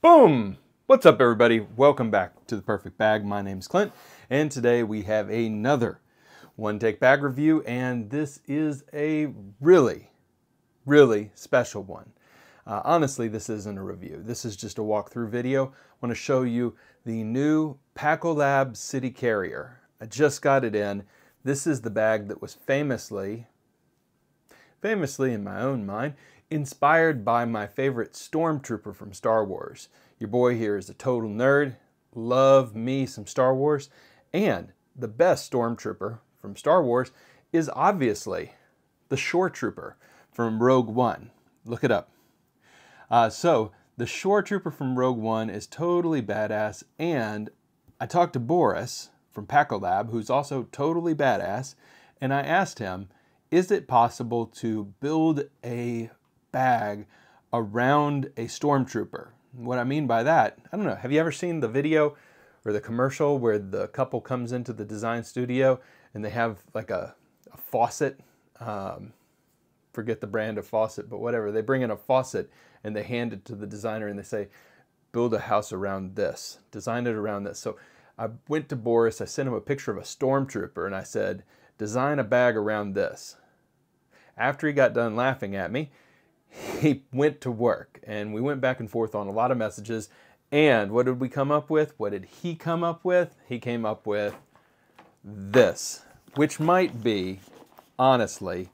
Boom! What's up, everybody? Welcome back to The Perfect Bag. My name's Clint, and today we have another one-take bag review, and this is a really special one. Honestly, this isn't a review. This is just a walkthrough video. I want to show you the new Packolab City Carrier. I just got it in. This is the bag that was famously in my own mind, inspired by my favorite stormtrooper from Star Wars. Your boy here is a total nerd, love me some Star Wars, and the best stormtrooper from Star Wars is obviously the Shore Trooper from Rogue One. Look it up. So the Shore Trooper from Rogue One is totally badass, and I talked to Boris from Packolab, who's also totally badass, and I asked him, is it possible to build a bag around a stormtrooper? What I mean by that, I don't know, have you ever seen the video or the commercial where the couple comes into the design studio and they have like a faucet, forget the brand of faucet, but whatever, they bring in a faucet and they hand it to the designer and they say, build a house around this, design it around this. So I went to Boris, I sent him a picture of a stormtrooper and I said, design a bag around this. After he got done laughing at me, he went to work and we went back and forth on a lot of messages. And what did we come up with? What did he come up with? He came up with this, which might be, honestly,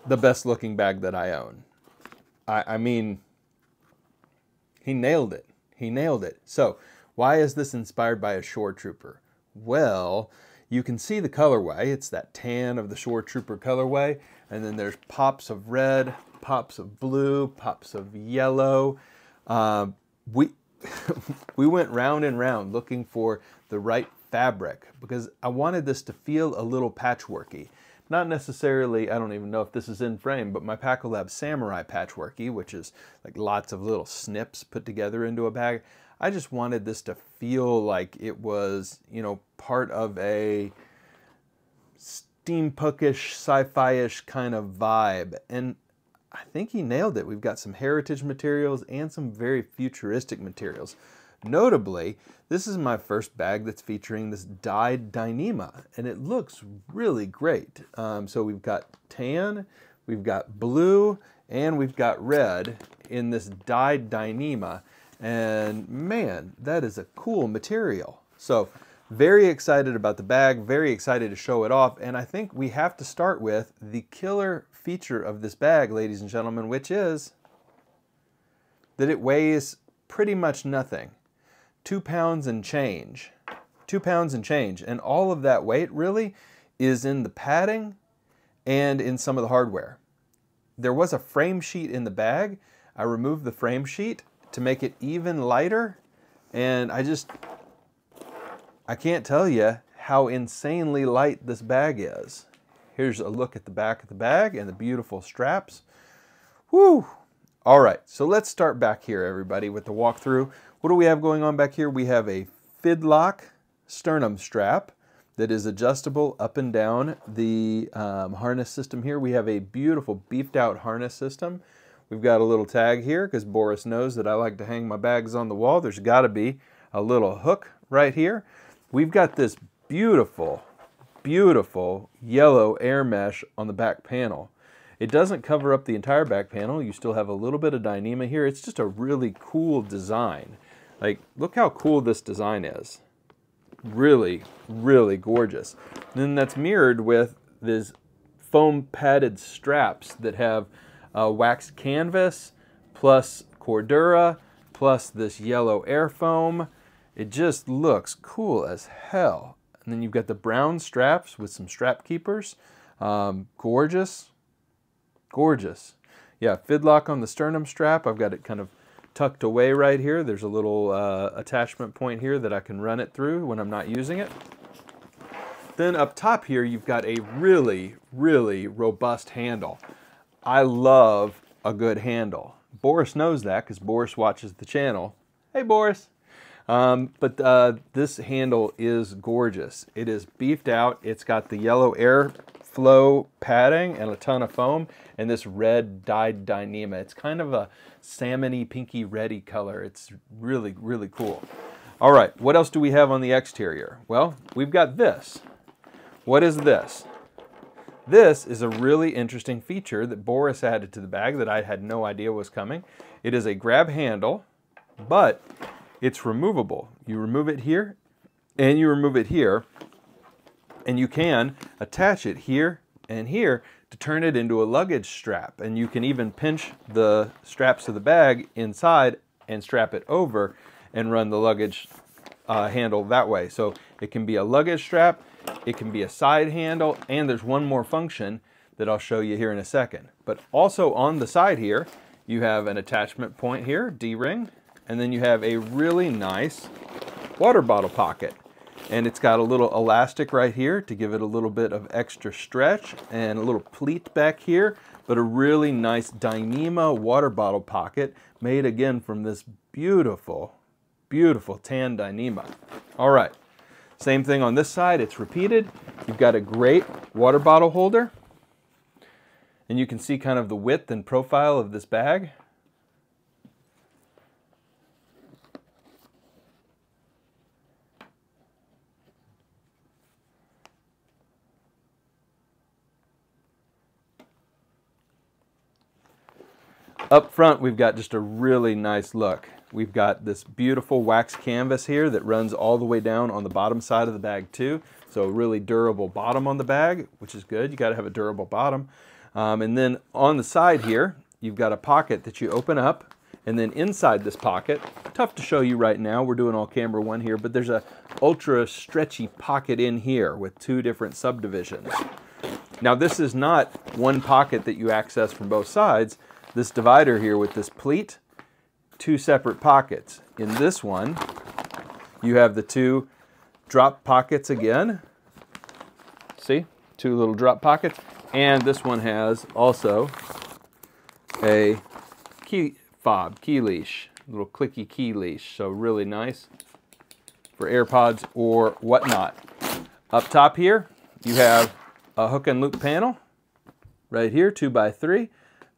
the best looking bag that I own. I mean, he nailed it. He nailed it. So why is this inspired by a Shore Trooper? Well, you can see the colorway. It's that tan of the Shore Trooper colorway. And then there's pops of red, pops of blue, pops of yellow. We went round and round looking for the right fabric because I wanted this to feel a little patchworky. Not necessarily, I don't even know if this is in frame, but my Packolab Samurai patchworky, which is like lots of little snips put together into a bag. I just wanted this to feel like it was, you know, part of a steampunkish, sci-fi-ish kind of vibe. And I think he nailed it. We've got some heritage materials and some very futuristic materials. Notably, this is my first bag that's featuring this dyed Dyneema, and it looks really great. So we've got tan, we've got blue, and we've got red in this dyed Dyneema. And man, that is a cool material. So very excited about the bag, very excited to show it off. And I think we have to start with the killer feature of this bag, ladies and gentlemen, which is that it weighs pretty much nothing. 2 pounds and change. 2 pounds and change. And all of that weight really is in the padding and in some of the hardware. There was a frame sheet in the bag. I removed the frame sheet to make it even lighter, and I can't tell you how insanely light this bag is. Here's a look at the back of the bag and the beautiful straps. Whew! All right, so let's start back here, everybody, with the walkthrough. What do we have going on back here? We have a Fidlock sternum strap that is adjustable up and down the harness system here. We have a beautiful beefed out harness system. We've got a little tag here because Boris knows that I like to hang my bags on the wall. There's got to be a little hook right here. We've got this beautiful, beautiful yellow air mesh on the back panel. It doesn't cover up the entire back panel. You still have a little bit of Dyneema here. It's just a really cool design. Like, look how cool this design is. Really, really gorgeous. And then that's mirrored with these foam padded straps that have waxed canvas, plus Cordura, plus this yellow air foam. It just looks cool as hell. And then you've got the brown straps with some strap keepers. Gorgeous. Gorgeous. Yeah, Fidlock on the sternum strap. I've got it kind of tucked away right here. There's a little attachment point here that I can run it through when I'm not using it. Then up top here, you've got a really, really robust handle. I love a good handle. Boris knows that because Boris watches the channel. Hey, Boris. But this handle is gorgeous. It is beefed out. It's got the yellow air flow padding and a ton of foam, and this red dyed Dyneema. It's kind of a salmony, pinky, reddy color. It's really, really cool. All right, what else do we have on the exterior? Well, we've got this. What is this? This is a really interesting feature that Boris added to the bag that I had no idea was coming. It is a grab handle, but it's removable. You remove it here, and you remove it here, and you can attach it here and here to turn it into a luggage strap. And you can even pinch the straps of the bag inside and strap it over and run the luggage handle that way. So it can be a luggage strap, it can be a side handle, and there's one more function that I'll show you here in a second. But also on the side here, you have an attachment point here, D-ring, and then you have a really nice water bottle pocket. And it's got a little elastic right here to give it a little bit of extra stretch, and a little pleat back here, but a really nice Dyneema water bottle pocket made again from this beautiful, beautiful tan Dyneema. All right, same thing on this side, it's repeated. You've got a great water bottle holder, and you can see kind of the width and profile of this bag. Up front, we've got just a really nice look. We've got this beautiful wax canvas here that runs all the way down on the bottom side of the bag too. So a really durable bottom on the bag, which is good. You got to have a durable bottom. And then on the side here, you've got a pocket that you open up, and then inside this pocket, tough to show you right now, we're doing all camera one here, but there's a ultra stretchy pocket in here with two different subdivisions. Now this is not one pocket that you access from both sides. This divider here with this pleat, two separate pockets. In this one, you have the two drop pockets again. See, two little drop pockets. And this one has also a key fob, key leash, little clicky key leash. So really nice for AirPods or whatnot. Up top here, you have a hook and loop panel right here, 2x3.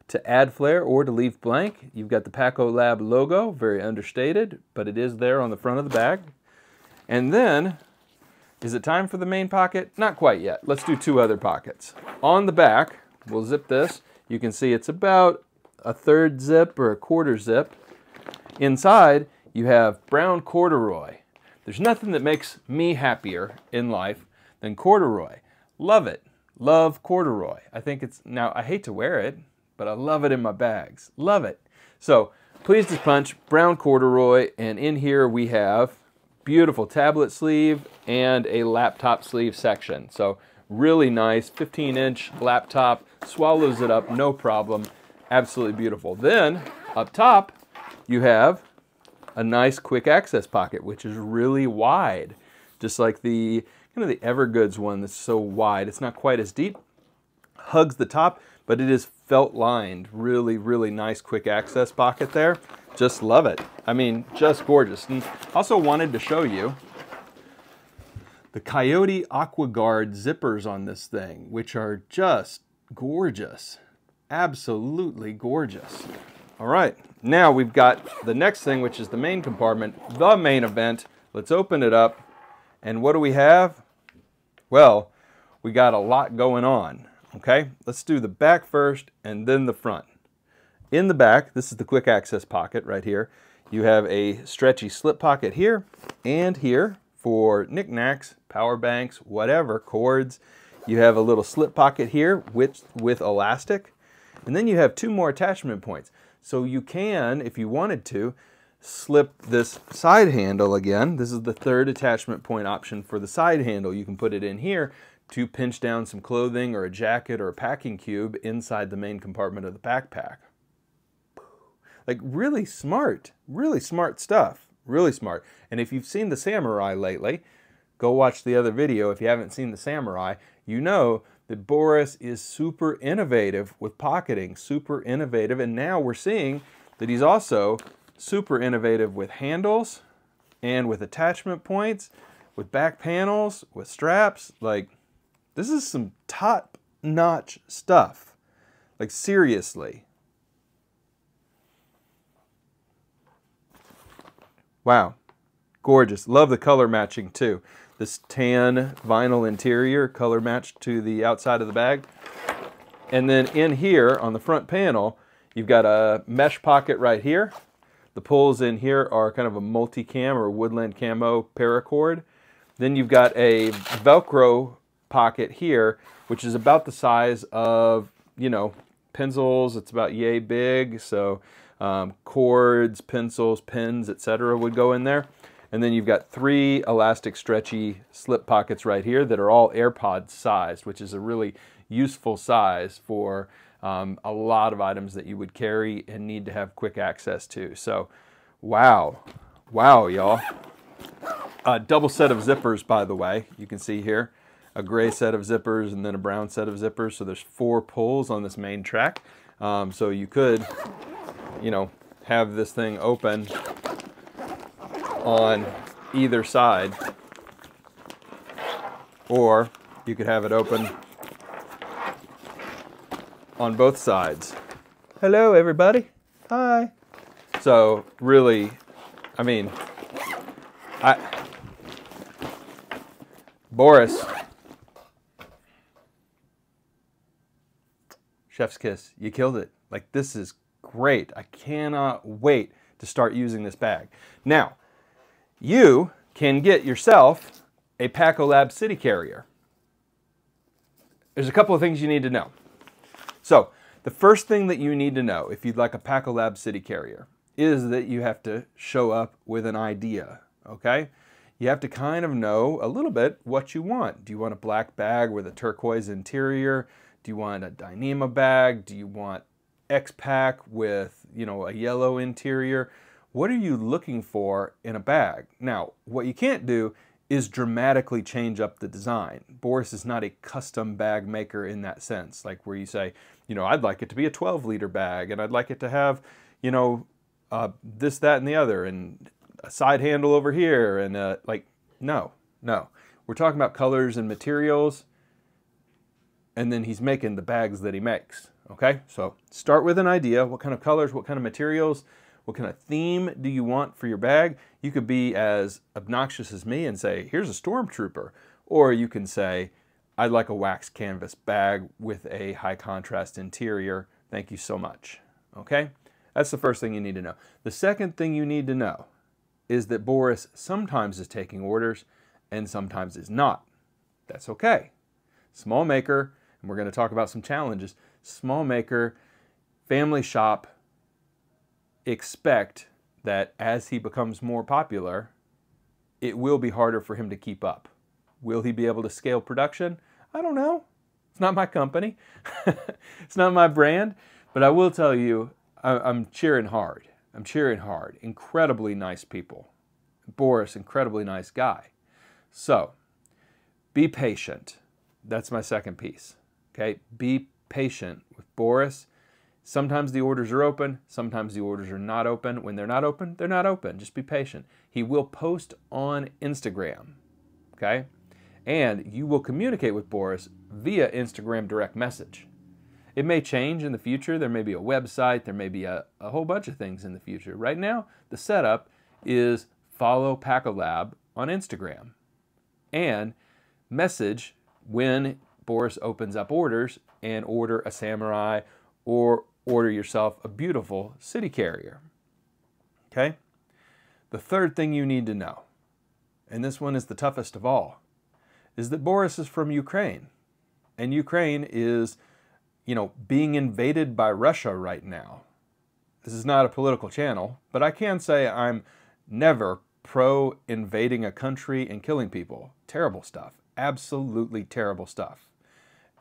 To add flare or to leave blank. You've got the Packolab logo, very understated, but it is there on the front of the bag. And then, is it time for the main pocket? Not quite yet. Let's do two other pockets. On the back, we'll zip this. You can see it's about a third zip or a quarter zip. Inside, you have brown corduroy. There's nothing that makes me happier in life than corduroy. Love it. Love corduroy. I think it's, now I hate to wear it, but I love it in my bags. Love it. So, Pleased as Punch, brown corduroy, and in here we have beautiful tablet sleeve and a laptop sleeve section. So, really nice, 15-inch laptop, swallows it up, no problem. Absolutely beautiful. Then, up top, you have a nice quick access pocket, which is really wide. Just like the kind of the Evergoods one that's so wide. It's not quite as deep. Hugs the top, but it is felt lined. Really, really nice quick access pocket there. Just love it. I mean, just gorgeous. And also wanted to show you the Coyote Aqua Guard zippers on this thing, which are just gorgeous. Absolutely gorgeous. All right, now we've got the next thing, which is the main compartment, the main event. Let's open it up. And what do we have? Well, we got a lot going on. Okay, let's do the back first and then the front. In the back, this is the quick access pocket right here. You have a stretchy slip pocket here and here for knickknacks, power banks, whatever, cords. You have a little slip pocket here with elastic. And then you have two more attachment points. So you can, if you wanted to, slip this side handle again. This is the third attachment point option for the side handle. You can put it in here to pinch down some clothing or a jacket or a packing cube inside the main compartment of the backpack. Like really smart stuff, really smart. And if you've seen the Samurai lately, go watch the other video. If you haven't seen the Samurai, you know that Boris is super innovative with pocketing, super innovative. And now we're seeing that he's also super innovative with handles and with attachment points, with back panels, with straps. Like, this is some top top-notch stuff. Like, seriously. Wow. Gorgeous. Love the color matching too. This tan vinyl interior color matched to the outside of the bag. And then in here on the front panel, you've got a mesh pocket right here. The pulls in here are kind of a multi-cam or woodland camo paracord. Then you've got a Velcro pocket here, which is about the size of, you know, pencils. It's about yay big. So cords, pencils, pens, etc. would go in there. And then you've got 3 elastic stretchy slip pockets right here that are all AirPod sized, which is a really useful size for a lot of items that you would carry and need to have quick access to. So, wow, y'all. A double set of zippers, by the way, you can see here. A gray set of zippers and then a brown set of zippers. So there's 4 pulls on this main track. So you could, you know, have this thing open on either side, or you could have it open on both sides. Hello, everybody. Hi. So really, I mean, Boris, chef's kiss, you killed it. Like, this is great. I cannot wait to start using this bag. Now, you can get yourself a Packolab city carrier. There's a couple of things you need to know. So, the first thing that you need to know if you'd like a Packolab city carrier is that you have to show up with an idea, okay? You have to kind of know a little bit what you want. Do you want a black bag with a turquoise interior? Do you want a Dyneema bag? Do you want X-Pack with, you know, a yellow interior? What are you looking for in a bag? Now, what you can't do is dramatically change up the design. Boris is not a custom bag maker in that sense, like where you say, you know, I'd like it to be a 12-liter bag, and I'd like it to have, you know, this, that, and the other, and a side handle over here, and like, no. We're talking about colors and materials, and then he's making the bags that he makes, okay? So start with an idea. What kind of colors, what kind of materials, what kind of theme do you want for your bag? You could be as obnoxious as me and say, here's a stormtrooper. Or you can say, I'd like a wax canvas bag with a high contrast interior. Thank you so much. Okay? That's the first thing you need to know. The second thing you need to know is that Boris sometimes is taking orders and sometimes is not. That's okay. Small maker, and we're going to talk about some challenges. Small maker, family shop, expect that as he becomes more popular, it will be harder for him to keep up. Will he be able to scale production? I don't know. It's not my company. It's not my brand. But I will tell you, I'm cheering hard. I'm cheering hard. Incredibly nice people. Boris, incredibly nice guy. So, be patient. That's my second piece. Okay? Be patient with Boris. Sometimes the orders are open, sometimes the orders are not open. When they're not open, they're not open. Just be patient. He will post on Instagram, okay? And you will communicate with Boris via Instagram direct message. It may change in the future. There may be a website. There may be a whole bunch of things in the future. Right now, the setup is follow Packolab on Instagram and message when Boris opens up orders and order a Samurai or order yourself a beautiful city carrier. Okay? The third thing you need to know, and this one is the toughest of all, is that Boris is from Ukraine. And Ukraine is, you know, being invaded by Russia right now. This is not a political channel, but I can say I'm never pro invading a country and killing people. Terrible stuff. Absolutely terrible stuff.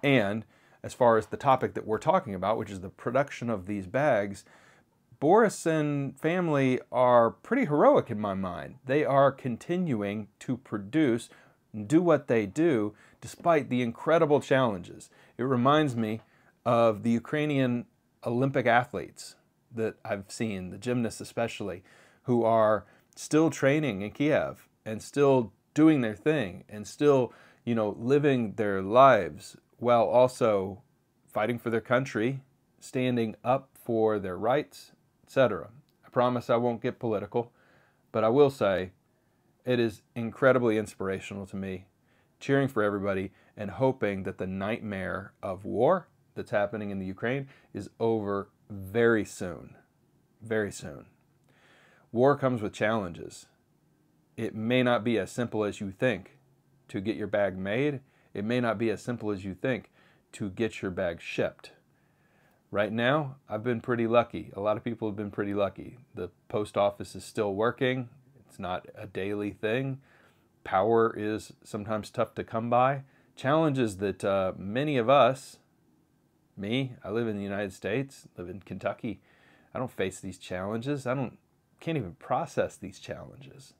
And as far as the topic that we're talking about, which is the production of these bags, Boris and family are pretty heroic in my mind. They are continuing to produce and do what they do despite the incredible challenges. It reminds me of the Ukrainian Olympic athletes that I've seen, the gymnasts especially, who are still training in Kiev and still doing their thing and still, you know, living their lives while also fighting for their country, standing up for their rights, etc. I promise I won't get political, but I will say it is incredibly inspirational to me, cheering for everybody and hoping that the nightmare of war that's happening in the Ukraine is over very soon. Very soon. War comes with challenges. It may not be as simple as you think to get your bag made. It may not be as simple as you think to get your bag shipped. Right now, I've been pretty lucky. A lot of people have been pretty lucky. The post office is still working. It's not a daily thing. Power is sometimes tough to come by. Challenges that many of us, me, I live in the United States, live in Kentucky. I don't face these challenges. Can't even process these challenges.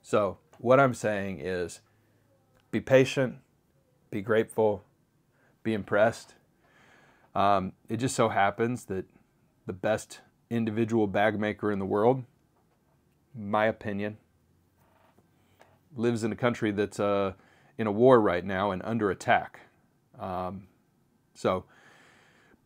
So what I'm saying is be patient, be grateful, be impressed. It just so happens that the best individual bag maker in the world, my opinion, lives in a country that's in a war right now and under attack. So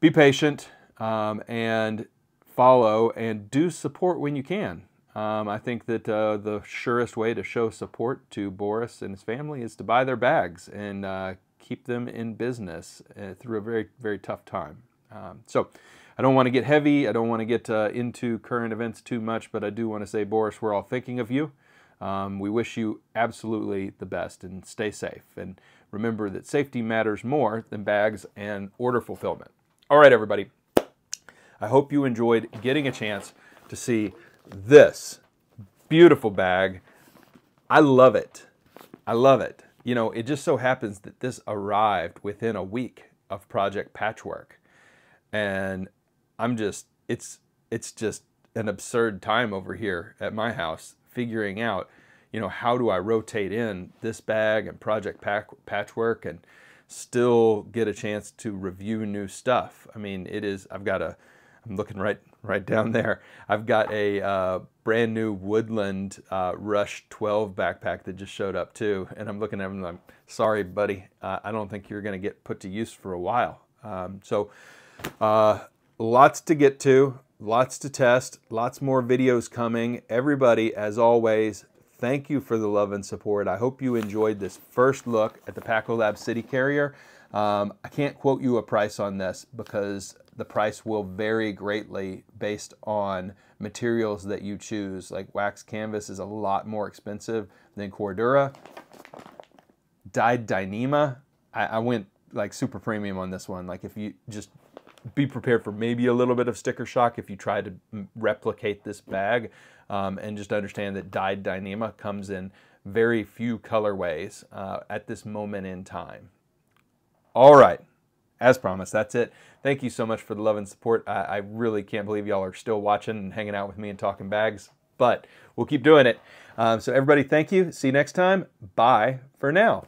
be patient and follow and do support when you can. I think that the surest way to show support to Boris and his family is to buy their bags and keep them in business through a very, very tough time. So I don't want to get heavy. I don't want to get into current events too much, but I do want to say, Boris, we're all thinking of you. We wish you absolutely the best and stay safe. And remember that safety matters more than bags and order fulfillment. All right, everybody. I hope you enjoyed getting a chance to see this beautiful bag. I love it. I love it. You know, it just so happens that this arrived within a week of Project Patchwork. And it's just an absurd time over here at my house figuring out, you know, how do I rotate in this bag and Project Patchwork and still get a chance to review new stuff. I mean, I'm looking right down there. I've got a brand new Woodland Rush 12 backpack that just showed up too. And I'm looking at him and I'm sorry, buddy. I don't think you're going to get put to use for a while. So lots to get to, lots to test, lots more videos coming. Everybody, as always, thank you for the love and support. I hope you enjoyed this first look at the Packolab City Carrier. I can't quote you a price on this because the price will vary greatly based on materials that you choose. Like wax canvas is a lot more expensive than Cordura. Dyed Dyneema, I went like super premium on this one. Like if you just be prepared for maybe a little bit of sticker shock if you try to replicate this bag, and just understand that dyed Dyneema comes in very few colorways at this moment in time. All right, as promised, that's it. Thank you so much for the love and support. I really can't believe y'all are still watching and hanging out with me and talking bags, but we'll keep doing it. So everybody, thank you. See you next time. Bye for now.